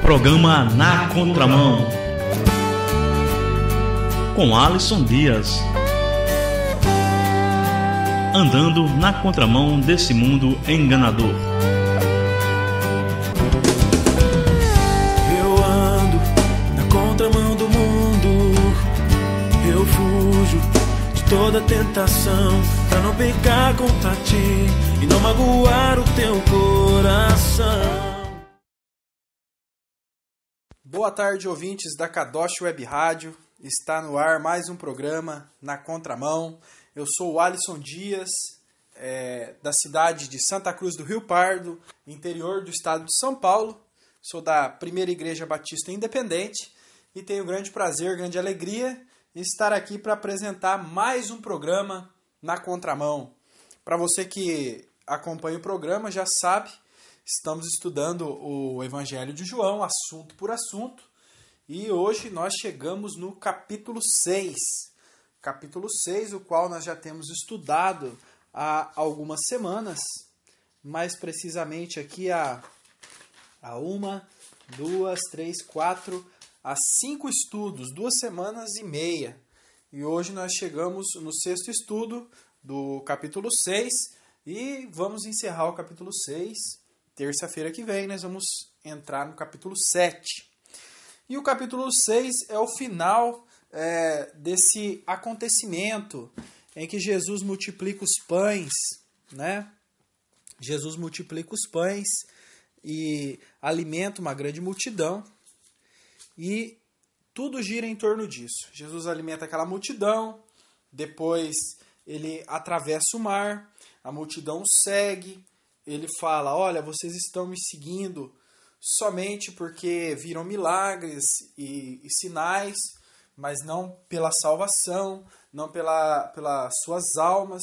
Programa Na Contramão, com Alisson Dias. Andando na contramão desse mundo enganador. Eu ando na contramão do mundo. Eu fujo de toda tentação, pra não pecar contra ti e não magoar o teu coração. Boa tarde, ouvintes da Kadosh Web Rádio. Está no ar mais um programa Na Contramão. Eu sou o Alisson Dias, da cidade de Santa Cruz do Rio Pardo, interior do estado de São Paulo. Sou da Primeira Igreja Batista Independente e tenho grande prazer, grande alegria em estar aqui para apresentar mais um programa Na Contramão. Para você que acompanha o programa já sabe, estamos estudando o Evangelho de João, assunto por assunto, e hoje nós chegamos no capítulo 6. Capítulo 6, o qual nós já temos estudado há algumas semanas, mais precisamente aqui há 5 estudos, 2 semanas e meia. E hoje nós chegamos no 6º estudo do capítulo 6 e vamos encerrar o capítulo 6. Terça-feira que vem nós vamos entrar no capítulo 7. E o capítulo 6 é o final desse acontecimento em que Jesus multiplica os pães, né? Jesus multiplica os pães e alimenta uma grande multidão. E tudo gira em torno disso. Jesus alimenta aquela multidão, depois ele atravessa o mar, a multidão segue. Ele fala, olha, vocês estão me seguindo somente porque viram milagres e sinais, mas não pela salvação, não pelas suas almas,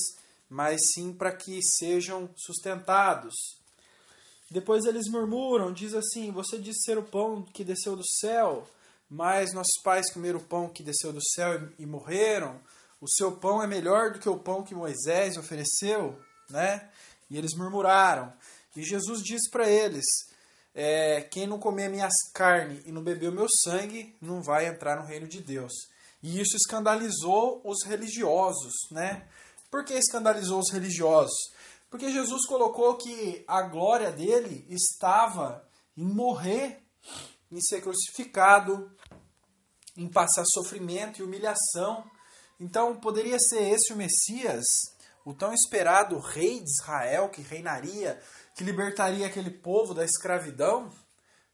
mas sim para que sejam sustentados. Depois eles murmuram, diz assim, você disse ser o pão que desceu do céu, mas nossos pais comeram o pão que desceu do céu e morreram. O seu pão é melhor do que o pão que Moisés ofereceu, né? E eles murmuraram. E Jesus disse para eles, quem não comer minhas carnes e não beber o meu sangue, não vai entrar no reino de Deus. E isso escandalizou os religiosos, né? Por que escandalizou os religiosos? Porque Jesus colocou que a glória dele estava em morrer, em ser crucificado, em passar sofrimento e humilhação. Então, poderia ser esse o Messias, o tão esperado rei de Israel, que reinaria, que libertaria aquele povo da escravidão,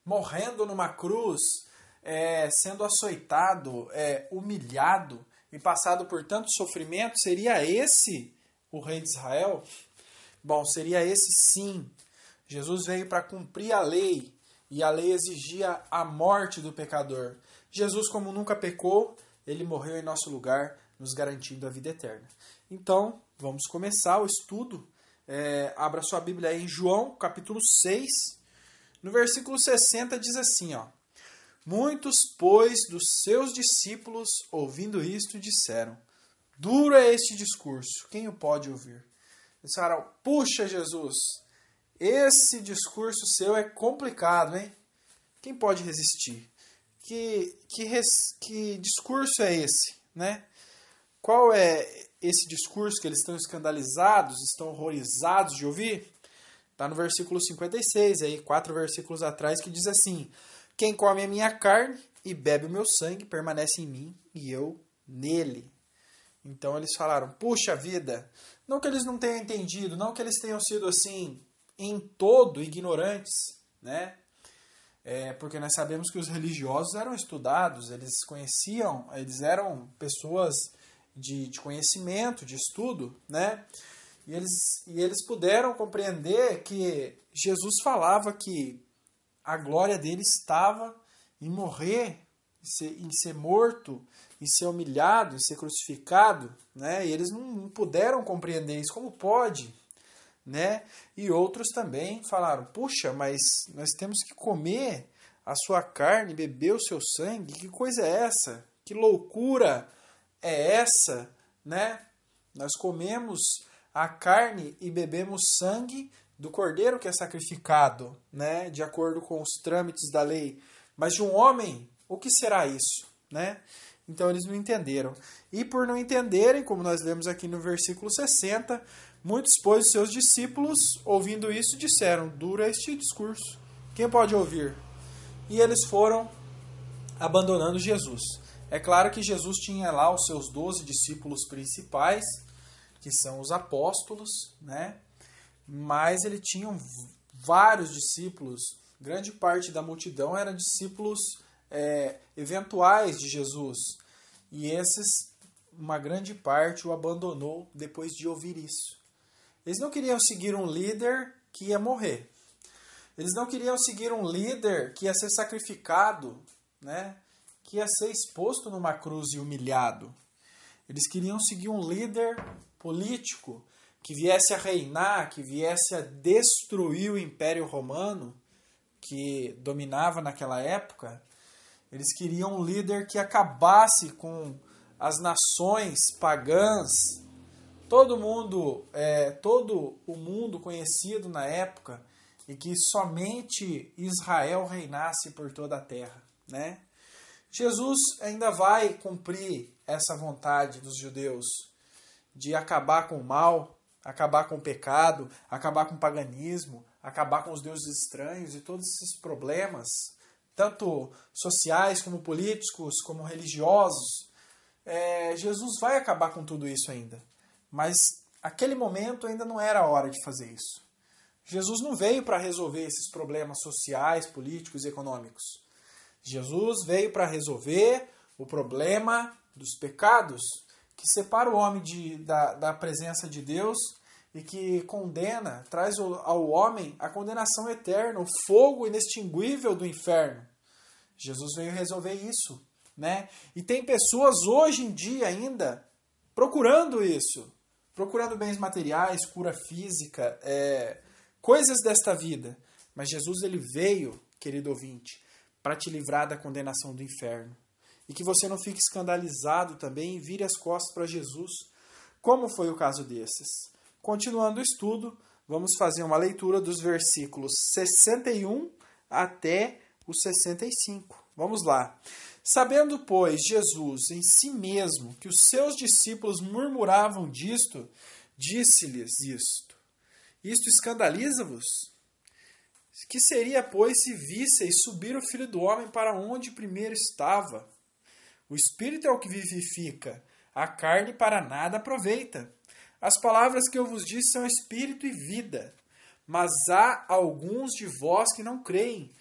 morrendo numa cruz, sendo açoitado, humilhado e passado por tanto sofrimento? Seria esse o rei de Israel? Bom, seria esse sim. Jesus veio para cumprir a lei, e a lei exigia a morte do pecador. Jesus, como nunca pecou, ele morreu em nosso lugar, nos garantindo a vida eterna. Então, vamos começar o estudo. Abra sua Bíblia aí em João, capítulo 6. No versículo 60 diz assim, ó. Muitos, pois, dos seus discípulos, ouvindo isto, disseram, duro é este discurso, quem o pode ouvir? Eles falaram, puxa Jesus, esse discurso seu é complicado, hein? Quem pode resistir? Que discurso é esse, né? Qual é esse discurso que eles estão escandalizados, estão horrorizados de ouvir? Está no versículo 56, aí 4 versículos atrás, que diz assim, quem come a minha carne e bebe o meu sangue permanece em mim e eu nele. Então eles falaram, puxa vida, não que eles não tenham entendido, não que eles tenham sido assim, em todo ignorantes, né? Porque nós sabemos que os religiosos eram estudados, eles conheciam, eles eram pessoas de conhecimento, de estudo, né? E eles puderam compreender que Jesus falava que a glória dele estava em morrer, em ser morto, em ser humilhado, em ser crucificado, né? E eles não puderam compreender isso. Como pode? Né? E outros também falaram, puxa, mas nós temos que comer a sua carne, beber o seu sangue? Que coisa é essa? Que loucura é essa? Né? Nós comemos a carne e bebemos sangue do cordeiro que é sacrificado, né? De acordo com os trâmites da lei. Mas de um homem, o que será isso? Né? Então eles não entenderam. E por não entenderem, como nós lemos aqui no versículo 60, muitos, pois, seus discípulos, ouvindo isso, disseram: dura este discurso. Quem pode ouvir? E eles foram abandonando Jesus. É claro que Jesus tinha lá os seus 12 discípulos principais, que são os apóstolos, né? Mas ele tinha vários discípulos. Grande parte da multidão eram discípulos eventuais de Jesus. E esses, uma grande parte, o abandonou depois de ouvir isso. Eles não queriam seguir um líder que ia morrer. Eles não queriam seguir um líder que ia ser sacrificado, né? Que ia ser exposto numa cruz e humilhado. Eles queriam seguir um líder político que viesse a reinar, que viesse a destruir o Império Romano, que dominava naquela época. Eles queriam um líder que acabasse com as nações pagãs, todo o mundo conhecido na época, e que somente Israel reinasse por toda a terra, né? Jesus ainda vai cumprir essa vontade dos judeus de acabar com o mal, acabar com o pecado, acabar com o paganismo, acabar com os deuses estranhos e todos esses problemas, tanto sociais como políticos, como religiosos. Jesus vai acabar com tudo isso ainda. Mas aquele momento ainda não era a hora de fazer isso. Jesus não veio para resolver esses problemas sociais, políticos e econômicos. Jesus veio para resolver o problema dos pecados que separa o homem da presença de Deus e que condena, traz ao homem a condenação eterna, o fogo inextinguível do inferno. Jesus veio resolver isso, né? E tem pessoas hoje em dia ainda procurando isso, procurando bens materiais, cura física, coisas desta vida. Mas Jesus, ele veio, querido ouvinte, para te livrar da condenação do inferno. E que você não fique escandalizado também e vire as costas para Jesus, como foi o caso desses. Continuando o estudo, vamos fazer uma leitura dos versículos 61 até o 65. Vamos lá. Sabendo, pois, Jesus em si mesmo que os seus discípulos murmuravam disto, disse-lhes isto: isto escandaliza-vos? Que seria, pois, se visseis subir o Filho do Homem para onde primeiro estava? O Espírito é o que vivifica, a carne para nada aproveita. As palavras que eu vos disse são Espírito e vida. Mas há alguns de vós que não creem,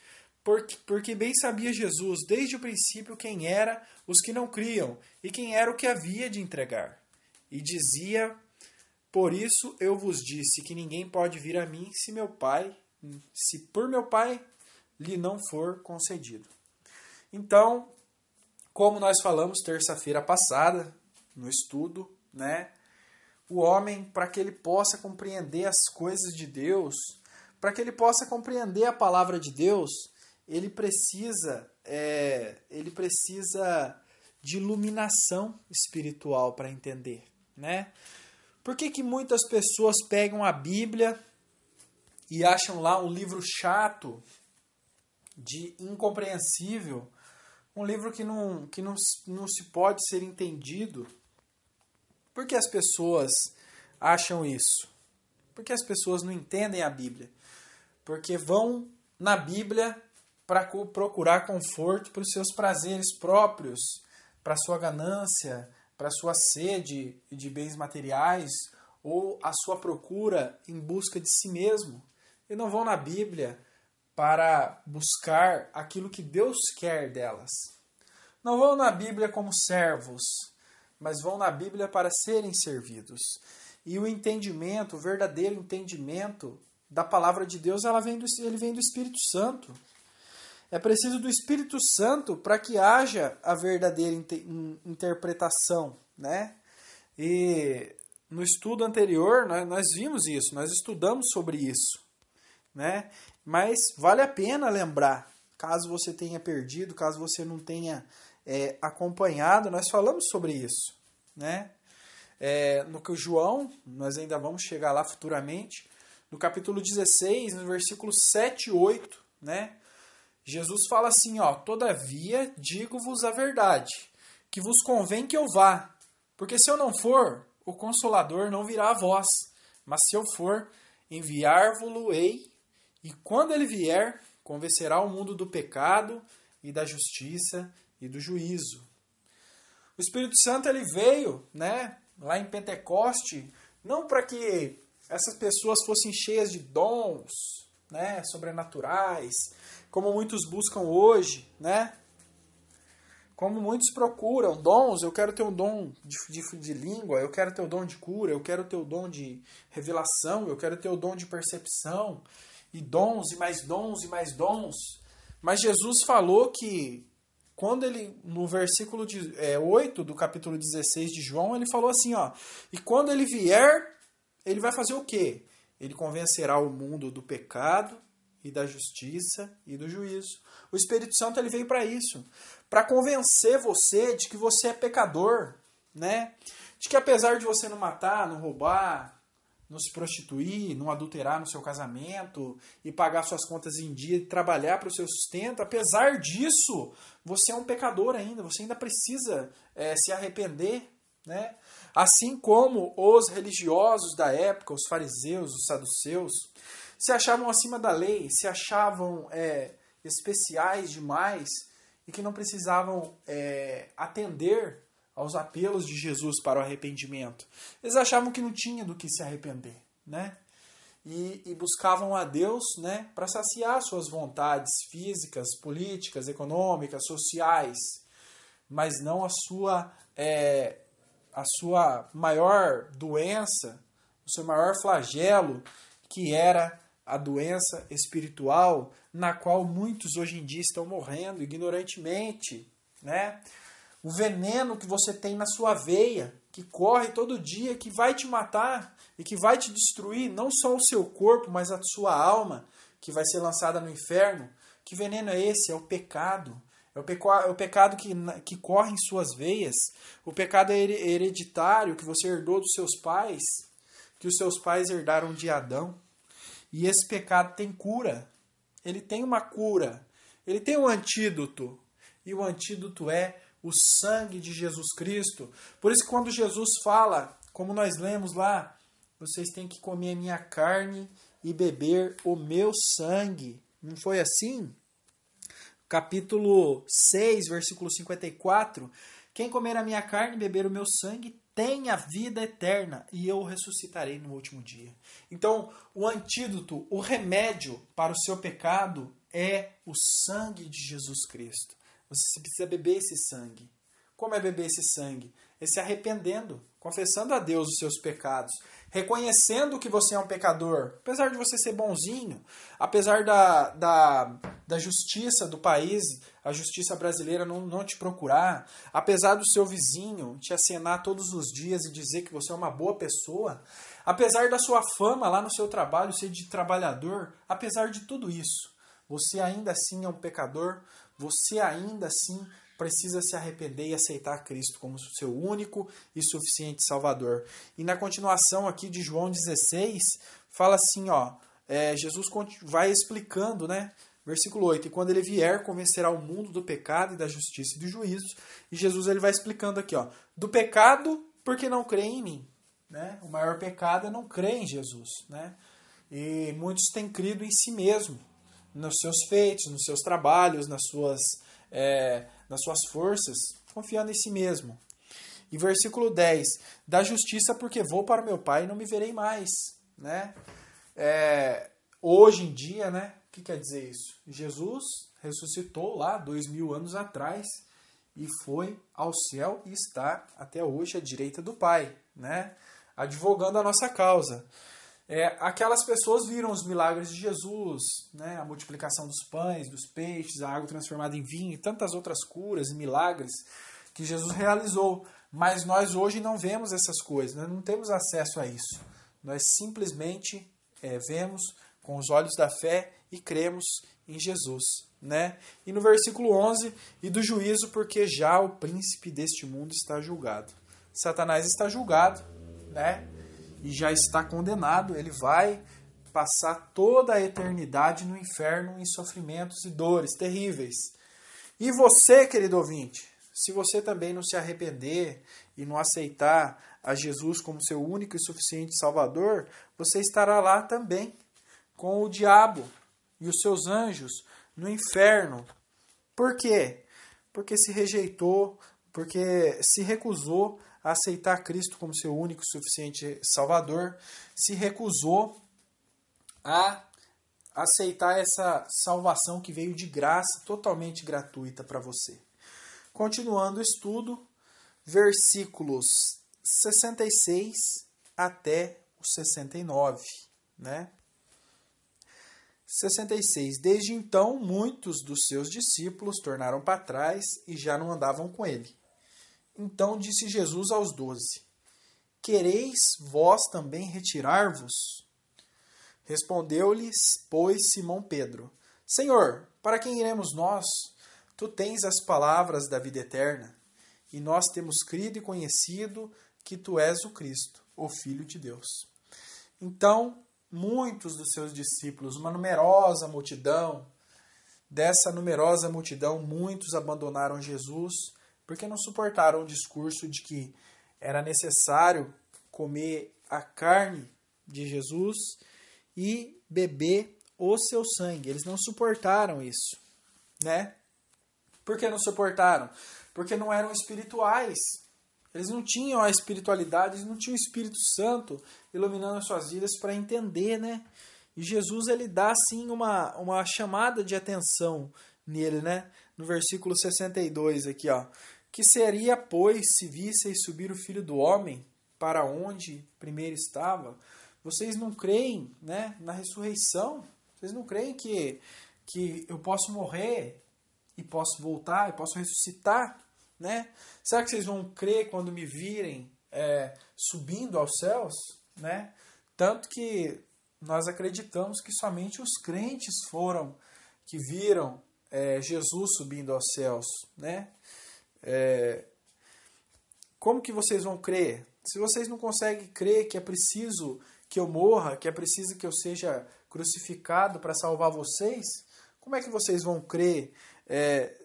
porque bem sabia Jesus desde o princípio quem era os que não criam e quem era o que havia de entregar. E dizia: por isso eu vos disse que ninguém pode vir a mim se por meu Pai lhe não for concedido. Então, como nós falamos terça-feira passada, no estudo, né? O homem, para que ele possa compreender as coisas de Deus, para que ele possa compreender a palavra de Deus, ele precisa de iluminação espiritual para entender, né? Por que muitas pessoas pegam a Bíblia e acham lá um livro chato, incompreensível, um livro que não se pode ser entendido? Por que as pessoas acham isso? Porque as pessoas não entendem a Bíblia. Porque vão na Bíblia para procurar conforto para os seus prazeres próprios, para a sua ganância, para a sua sede de bens materiais, ou a sua procura em busca de si mesmo. E não vão na Bíblia para buscar aquilo que Deus quer delas. Não vão na Bíblia como servos, mas vão na Bíblia para serem servidos. E o entendimento, o verdadeiro entendimento da palavra de Deus, ele vem do Espírito Santo. É preciso do Espírito Santo para que haja a verdadeira interpretação, né? E no estudo anterior nós vimos isso, nós estudamos sobre isso, né? Mas vale a pena lembrar, caso você tenha perdido, caso você não tenha acompanhado, nós falamos sobre isso, né? No que João, nós ainda vamos chegar lá futuramente, no capítulo 16, no versículos 7 e 8, né? Jesus fala assim, ó, todavia digo-vos a verdade, que vos convém que eu vá, porque se eu não for, o Consolador não virá a vós, mas se eu for, enviar-vos-lo-ei, e quando ele vier, convencerá o mundo do pecado e da justiça e do juízo. O Espírito Santo ele veio, né, lá em Pentecoste, não para que essas pessoas fossem cheias de dons, né, sobrenaturais, como muitos buscam hoje, né? Como muitos procuram dons, eu quero ter um dom de língua, eu quero ter o dom de cura, eu quero ter o dom de revelação, eu quero ter o dom de percepção, e dons, e mais dons, e mais dons. Mas Jesus falou que, quando ele, no versículo 8 do capítulo 16 de João, ele falou assim, ó, e quando ele vier, ele vai fazer o quê? Ele convencerá o mundo do pecado e da justiça e do juízo. O Espírito Santo ele veio para isso, para convencer você de que você é pecador, né? De que apesar de você não matar, não roubar, não se prostituir, não adulterar no seu casamento e pagar suas contas em dia e trabalhar para o seu sustento, apesar disso, você é um pecador ainda, você ainda precisa se arrepender, né? Assim como os religiosos da época, os fariseus, os saduceus, se achavam acima da lei, se achavam especiais demais e que não precisavam atender aos apelos de Jesus para o arrependimento. Eles achavam que não tinha do que se arrepender, né? E buscavam a Deus, né, para saciar suas vontades físicas, políticas, econômicas, sociais, mas não a sua maior doença, o seu maior flagelo, que era a doença espiritual, na qual muitos hoje em dia estão morrendo ignorantemente, né? O veneno que você tem na sua veia, que corre todo dia, que vai te matar e que vai te destruir, não só o seu corpo, mas a sua alma, que vai ser lançada no inferno. Que veneno é esse? É o pecado. É o pecado que corre em suas veias. O pecado hereditário que você herdou dos seus pais, que os seus pais herdaram de Adão. E esse pecado tem cura. Ele tem uma cura. Ele tem um antídoto. E o antídoto é o sangue de Jesus Cristo. Por isso que quando Jesus fala, como nós lemos lá, vocês têm que comer a minha carne e beber o meu sangue. Não foi assim? Capítulo 6, versículo 54. Quem comer a minha carne e beber o meu sangue tem a vida eterna, e eu o ressuscitarei no último dia. Então, o antídoto, o remédio para o seu pecado é o sangue de Jesus Cristo. Você precisa beber esse sangue. Como é beber esse sangue? É se arrependendo, confessando a Deus os seus pecados, reconhecendo que você é um pecador, apesar de você ser bonzinho, apesar da justiça do país, a justiça brasileira não te procurar, apesar do seu vizinho te acenar todos os dias e dizer que você é uma boa pessoa, apesar da sua fama lá no seu trabalho ser de trabalhador, apesar de tudo isso, você ainda assim é um pecador, você ainda assim precisa se arrepender e aceitar Cristo como seu único e suficiente Salvador. E na continuação aqui de João 16, fala assim, ó, Jesus vai explicando, né? Versículo 8, e quando ele vier, convencerá o mundo do pecado e da justiça e do juízo. E Jesus ele vai explicando aqui, ó, do pecado porque não crê em mim. Né? O maior pecado é não crer em Jesus. Né? E muitos têm crido em si mesmo, nos seus feitos, nos seus trabalhos, nas suas forças, confiando em si mesmo. E versículo 10, da justiça porque vou para o meu Pai e não me verei mais. Né? Hoje em dia, né? O que quer dizer isso? Jesus ressuscitou lá 2000 anos atrás e foi ao céu e está até hoje à direita do Pai, né? Advogando a nossa causa. Aquelas pessoas viram os milagres de Jesus, né? A multiplicação dos pães, dos peixes, a água transformada em vinho e tantas outras curas e milagres que Jesus realizou. Mas nós hoje não vemos essas coisas, nós não temos acesso a isso. Nós simplesmente vemos com os olhos da fé e cremos em Jesus. Né? E no versículo 11, e do juízo porque já o príncipe deste mundo está julgado. Satanás está julgado, né? E já está condenado, ele vai passar toda a eternidade no inferno em sofrimentos e dores terríveis. E você, querido ouvinte, se você também não se arrepender e não aceitar a Jesus como seu único e suficiente Salvador, você estará lá também, com o diabo e os seus anjos no inferno. Por quê? Porque se rejeitou, porque se recusou a aceitar Cristo como seu único e suficiente Salvador, se recusou a aceitar essa salvação que veio de graça, totalmente gratuita para você. Continuando o estudo, versículos 66 até o 69, né? 66. Desde então, muitos dos seus discípulos tornaram para trás e já não andavam com ele. Então disse Jesus aos 12: Quereis vós também retirar-vos? Respondeu-lhes, pois, Simão Pedro: Senhor, para quem iremos nós? Tu tens as palavras da vida eterna, e nós temos crido e conhecido que tu és o Cristo, o Filho de Deus. Então, muitos dos seus discípulos, uma numerosa multidão, dessa numerosa multidão, muitos abandonaram Jesus, porque não suportaram o discurso de que era necessário comer a carne de Jesus e beber o seu sangue. Eles não suportaram isso, né? Por que não suportaram? Porque não eram espirituais. Eles não tinham a espiritualidade, eles não tinham o Espírito Santo iluminando as suas vidas para entender, né? E Jesus, ele dá, sim, uma chamada de atenção nele, né? No versículo 62 aqui, ó. Que seria, pois, se visseis subir o Filho do Homem para onde primeiro estava? Vocês não creem, né, na ressurreição? Vocês não creem que eu posso morrer e posso voltar, e posso ressuscitar, né? Será que vocês vão crer quando me virem subindo aos céus, né? Tanto que nós acreditamos que somente os crentes foram que viram Jesus subindo aos céus, né? Como que vocês vão crer? Se vocês não conseguem crer que é preciso que eu morra, que é preciso que eu seja crucificado para salvar vocês, como é que vocês vão crer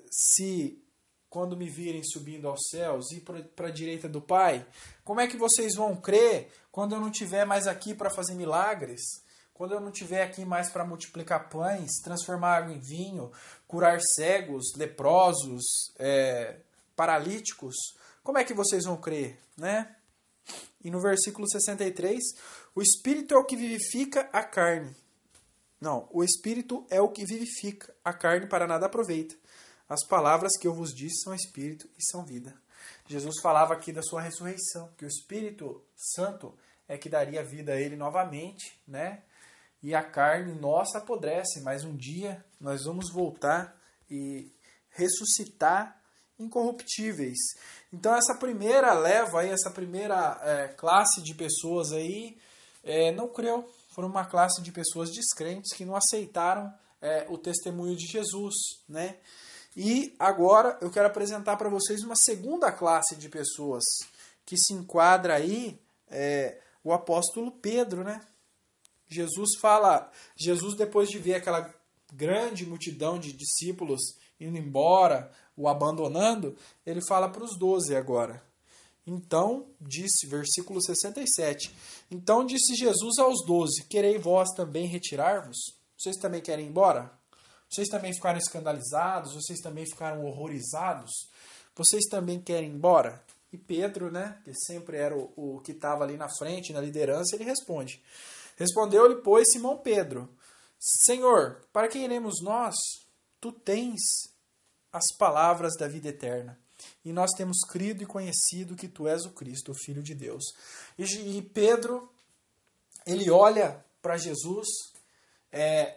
se quando me virem subindo aos céus e para a direita do Pai? Como é que vocês vão crer quando eu não estiver mais aqui para fazer milagres? Quando eu não estiver aqui mais para multiplicar pães, transformar água em vinho, curar cegos, leprosos, paralíticos? Como é que vocês vão crer, né? E no versículo 63, o Espírito é o que vivifica a carne. Não, o Espírito é o que vivifica, a carne para nada aproveita. As palavras que eu vos disse são Espírito e são vida. Jesus falava aqui da sua ressurreição, que o Espírito Santo é que daria vida a ele novamente, né? E a carne nossa apodrece, mas um dia nós vamos voltar e ressuscitar incorruptíveis. Então essa primeira leva aí, essa primeira classe de pessoas aí não creu. Foram uma classe de pessoas descrentes que não aceitaram o testemunho de Jesus, né? E agora eu quero apresentar para vocês uma segunda classe de pessoas que se enquadra aí o apóstolo Pedro, né? Jesus depois de ver aquela grande multidão de discípulos indo embora, o abandonando, ele fala para os 12 agora. Então, disse, versículo 67, então disse Jesus aos 12, querei vós também retirar-vos? Vocês também querem ir embora? Vocês também ficaram escandalizados? Vocês também ficaram horrorizados? Vocês também querem ir embora? E Pedro, né, que sempre era o que estava ali na frente, na liderança, ele responde. Respondeu-lhe, pois, Simão Pedro, Senhor, para quem iremos nós? Tu tens as palavras da vida eterna. E nós temos crido e conhecido que tu és o Cristo, o Filho de Deus. E Pedro, ele olha para Jesus,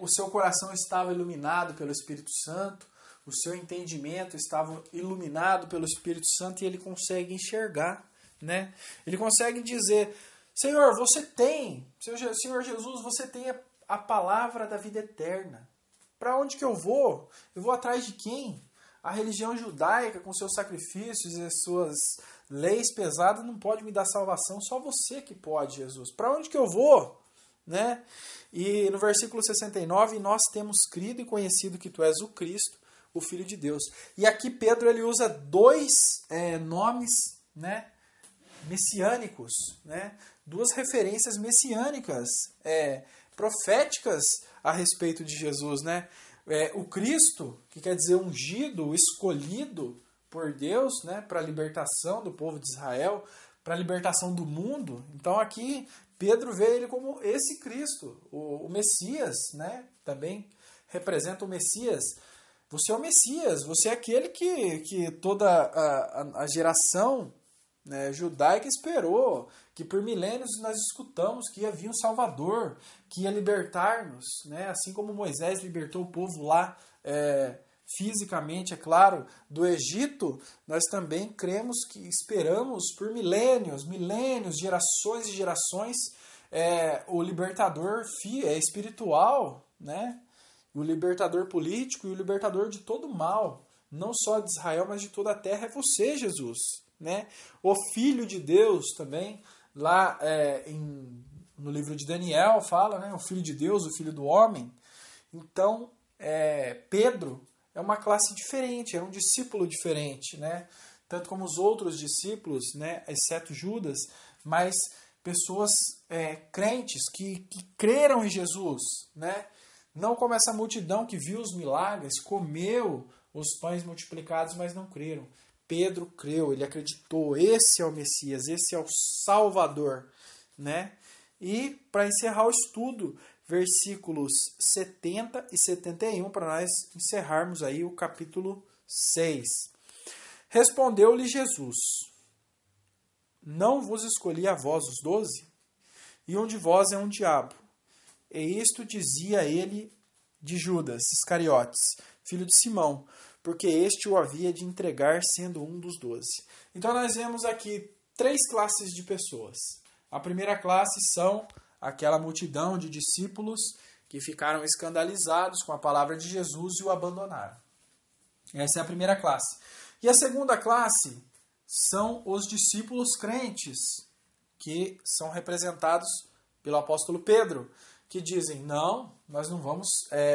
o seu coração estava iluminado pelo Espírito Santo, o seu entendimento estava iluminado pelo Espírito Santo e ele consegue enxergar, né? Ele consegue dizer, Senhor, você tem, Senhor Jesus, você tem a palavra da vida eterna. Para onde que eu vou? Eu vou atrás de quem? A religião judaica, com seus sacrifícios e suas leis pesadas, não pode me dar salvação. Só você que pode, Jesus. Para onde que eu vou? né? E no versículo 69, nós temos crido e conhecido que tu és o Cristo, o Filho de Deus. E aqui Pedro ele usa dois nomes, né, messiânicos, né? Duas referências messiânicas, proféticas a respeito de Jesus, né? O Cristo, que quer dizer ungido, escolhido por Deus, né, para a libertação do povo de Israel, para a libertação do mundo. Então aqui Pedro vê ele como esse Cristo, o Messias, né? Também representa o Messias. Você é o Messias, você é aquele que toda a geração, né, judaica esperou, que por milênios nós escutamos que havia um Salvador, que ia libertar-nos, né? Assim como Moisés libertou o povo lá fisicamente, é claro, do Egito, nós também cremos que esperamos por milênios, gerações e gerações, o libertador espiritual, né? O libertador político e o libertador de todo mal, não só de Israel, mas de toda a terra, é você, Jesus, né? O Filho de Deus também, lá no livro de Daniel fala, né? O Filho de Deus, o Filho do Homem. Então, Pedro é uma classe diferente, é um discípulo diferente, né? Tanto como os outros discípulos, né? Exceto Judas, mas pessoas crentes que creram em Jesus, né? Não como essa multidão que viu os milagres, comeu os pães multiplicados, mas não creram. Pedro creu, ele acreditou, esse é o Messias, esse é o Salvador, né? E para encerrar o estudo, versículos 70 e 71, para nós encerrarmos aí o capítulo 6. Respondeu-lhe Jesus: Não vos escolhi a vós os 12? E um de vós é um diabo. E isto dizia ele de Judas Iscariotes, filho de Simão, porque este o havia de entregar sendo um dos 12. Então nós vemos aqui 3 classes de pessoas. A primeira classe são aquela multidão de discípulos que ficaram escandalizados com a palavra de Jesus e o abandonaram. Essa é a primeira classe. E a segunda classe são os discípulos crentes, que são representados pelo apóstolo Pedro, que dizem, não, nós não vamos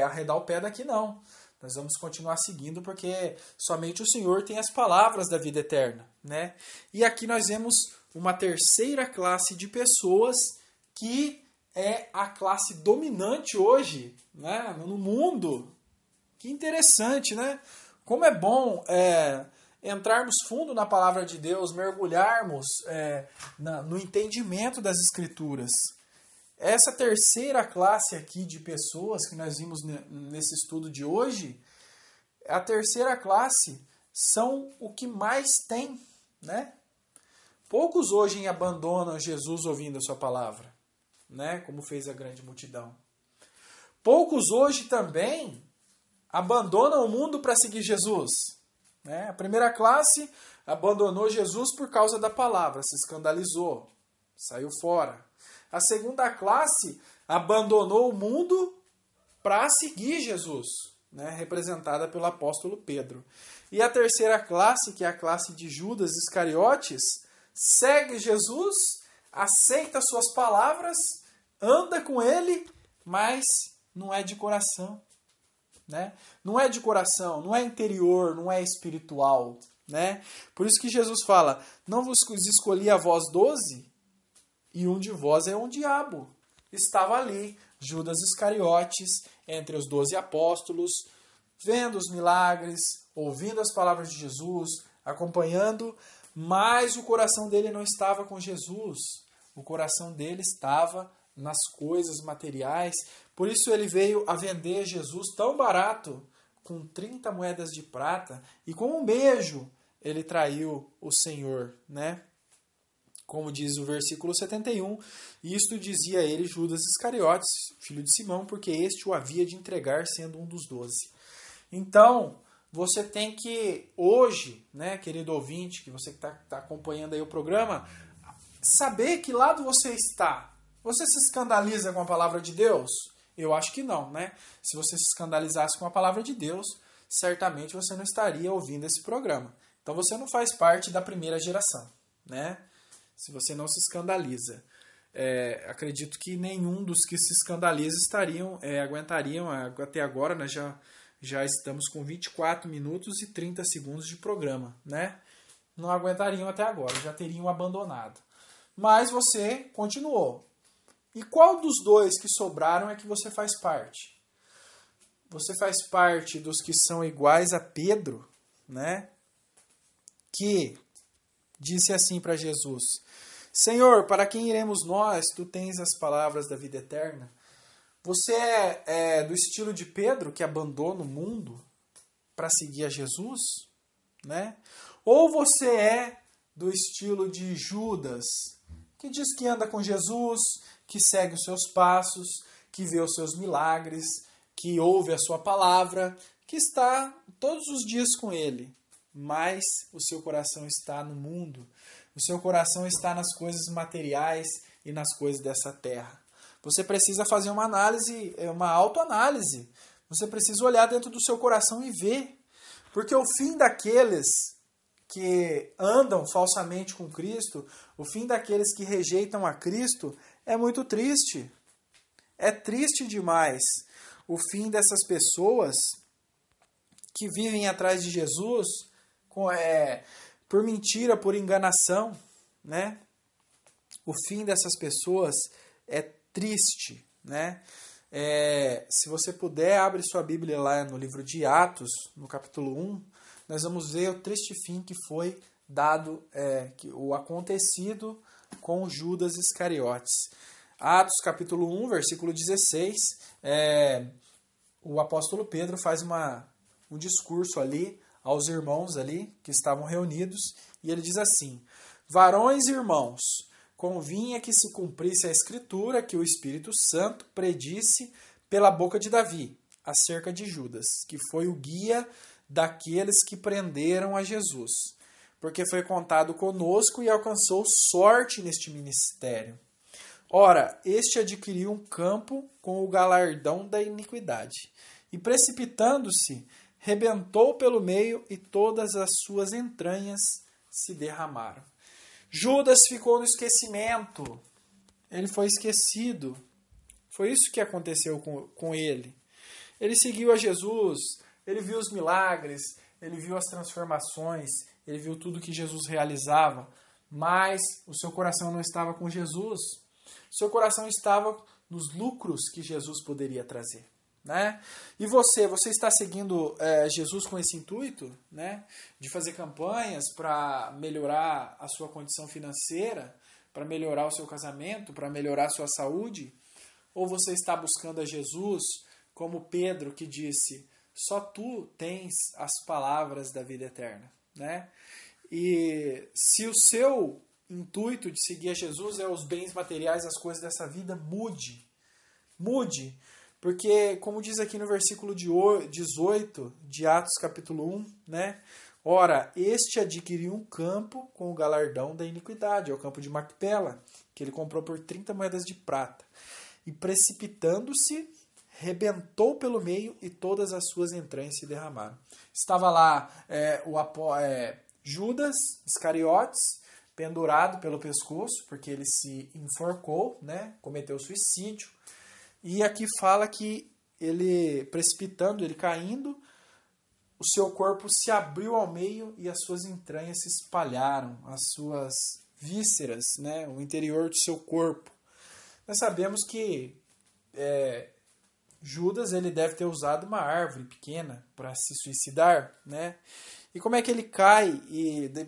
arredar o pé daqui não. Nós vamos continuar seguindo porque somente o Senhor tem as palavras da vida eterna, né? E aqui nós vemos uma terceira classe de pessoas que é a classe dominante hoje, né, no mundo. Que interessante, né? Como é bom entrarmos fundo na palavra de Deus, mergulharmos no entendimento das Escrituras. Essa terceira classe aqui de pessoas que nós vimos nesse estudo de hoje, a terceira classe são o que mais tem, né? Poucos hoje abandonam Jesus ouvindo a sua palavra, né? Como fez a grande multidão. Poucos hoje também abandonam o mundo para seguir Jesus, né? A primeira classe abandonou Jesus por causa da palavra, se escandalizou, saiu fora. A segunda classe abandonou o mundo para seguir Jesus, né, representada pelo apóstolo Pedro. E a terceira classe, que é a classe de Judas Iscariotes, segue Jesus, aceita suas palavras, anda com ele, mas não é de coração. Né? Não é de coração, não é interior, não é espiritual. Né? Por isso que Jesus fala, não vos escolhi a vós 12, e um de vós é um diabo. Estava ali, Judas Iscariotes, entre os 12 apóstolos, vendo os milagres, ouvindo as palavras de Jesus, acompanhando, mas o coração dele não estava com Jesus. O coração dele estava nas coisas materiais. Por isso ele veio a vender Jesus tão barato, com 30 moedas de prata, e com um beijo ele traiu o Senhor, né? Como diz o versículo 71, isto dizia ele Judas Iscariotes, filho de Simão, porque este o havia de entregar sendo um dos 12. Então, você tem que, hoje, né, querido ouvinte, que você que está acompanhando aí o programa, saber que lado você está. Você se escandaliza com a palavra de Deus? Eu acho que não, né? Se você se escandalizasse com a palavra de Deus, certamente você não estaria ouvindo esse programa. Então você não faz parte da primeira geração, né? Se você não se escandaliza. acredito que nenhum dos que se escandalizam aguentariam até agora, nós já estamos com 24 minutos e 30 segundos de programa, né? Não aguentariam até agora, já teriam abandonado. Mas você continuou. E qual dos dois que sobraram é que você faz parte? Você faz parte dos que são iguais a Pedro, né? Que disse assim para Jesus: Senhor, para quem iremos nós? Tu tens as palavras da vida eterna. Você é do estilo de Pedro, que abandona o mundo para seguir a Jesus, né? Ou você é do estilo de Judas, que diz que anda com Jesus, que segue os seus passos, que vê os seus milagres, que ouve a sua palavra, que está todos os dias com ele, mas o seu coração está no mundo, o seu coração está nas coisas materiais e nas coisas dessa terra. Você precisa fazer uma análise, uma autoanálise. Você precisa olhar dentro do seu coração e ver. Porque o fim daqueles que andam falsamente com Cristo, o fim daqueles que rejeitam a Cristo, é muito triste. É triste demais. O fim dessas pessoas que vivem atrás de Jesus por mentira, por enganação, né? O fim dessas pessoas é triste, né? Se você puder, abre sua Bíblia lá no livro de Atos, no capítulo 1, nós vamos ver o triste fim que foi dado, o acontecido com Judas Iscariotes. Atos capítulo 1, versículo 16, o apóstolo Pedro faz um discurso ali aos irmãos ali que estavam reunidos, e ele diz assim: varões e irmãos, convinha que se cumprisse a Escritura que o Espírito Santo predisse pela boca de Davi, acerca de Judas, que foi o guia daqueles que prenderam a Jesus, porque foi contado conosco e alcançou sorte neste ministério. Ora, este adquiriu um campo com o galardão da iniquidade, e precipitando-se, rebentou pelo meio, e todas as suas entranhas se derramaram. Judas ficou no esquecimento. Ele foi esquecido. Foi isso que aconteceu com ele. Ele seguiu a Jesus, ele viu os milagres, ele viu as transformações, ele viu tudo que Jesus realizava, mas o seu coração não estava com Jesus. O seu coração estava nos lucros que Jesus poderia trazer, né? E você está seguindo Jesus com esse intuito, né, de fazer campanhas para melhorar a sua condição financeira, para melhorar o seu casamento, para melhorar a sua saúde? Ou você está buscando a Jesus como Pedro, que disse: só tu tens as palavras da vida eterna, né? E se o seu intuito de seguir a Jesus é os bens materiais, as coisas dessa vida, mude. Porque, como diz aqui no versículo 18 de Atos capítulo 1, né? Ora, este adquiriu um campo com o galardão da iniquidade, é o campo de Macpela, que ele comprou por 30 moedas de prata. E precipitando-se, rebentou pelo meio, e todas as suas entranhas se derramaram. Estava lá Judas Iscariotes, pendurado pelo pescoço, porque ele se enforcou, né? Cometeu suicídio. E aqui fala que ele, precipitando, ele caindo, o seu corpo se abriu ao meio e as suas entranhas se espalharam, as suas vísceras, né, o interior do seu corpo. Nós sabemos que Judas ele deve ter usado uma árvore pequena para se suicidar, né? E como é que ele cai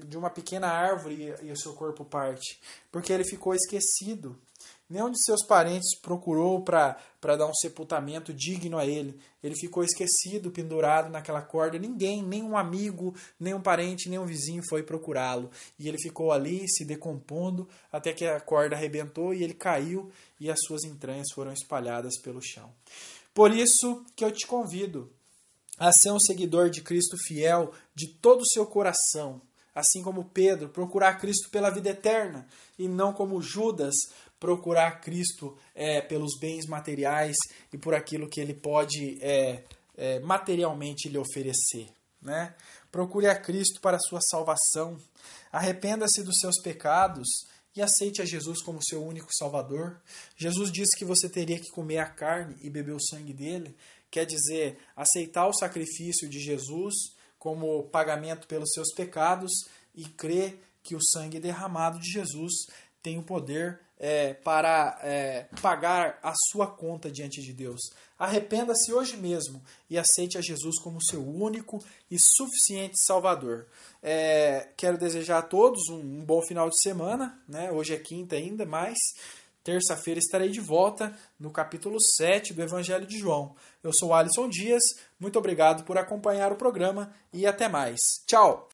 de uma pequena árvore e o seu corpo parte? Porque ele ficou esquecido. Nenhum de seus parentes procurou para dar um sepultamento digno a ele. Ele ficou esquecido, pendurado naquela corda. Ninguém, nenhum amigo, nenhum parente, nenhum vizinho foi procurá-lo. E ele ficou ali se decompondo até que a corda arrebentou e ele caiu e as suas entranhas foram espalhadas pelo chão. Por isso que eu te convido a ser um seguidor de Cristo fiel de todo o seu coração. Assim como Pedro, procurar Cristo pela vida eterna e não como Judas, procurar Cristo pelos bens materiais e por aquilo que ele pode materialmente lhe oferecer, né? Procure a Cristo para a sua salvação. Arrependa-se dos seus pecados e aceite a Jesus como seu único Salvador. Jesus disse que você teria que comer a carne e beber o sangue dele, quer dizer, aceitar o sacrifício de Jesus como pagamento pelos seus pecados e crer que o sangue derramado de Jesus tem o poder para pagar a sua conta diante de Deus. Arrependa-se hoje mesmo e aceite a Jesus como seu único e suficiente Salvador. Quero desejar a todos um bom final de semana, né? Hoje é quinta ainda, mas terça-feira estarei de volta no capítulo 7 do Evangelho de João. Eu sou Alisson Dias, muito obrigado por acompanhar o programa e até mais. Tchau!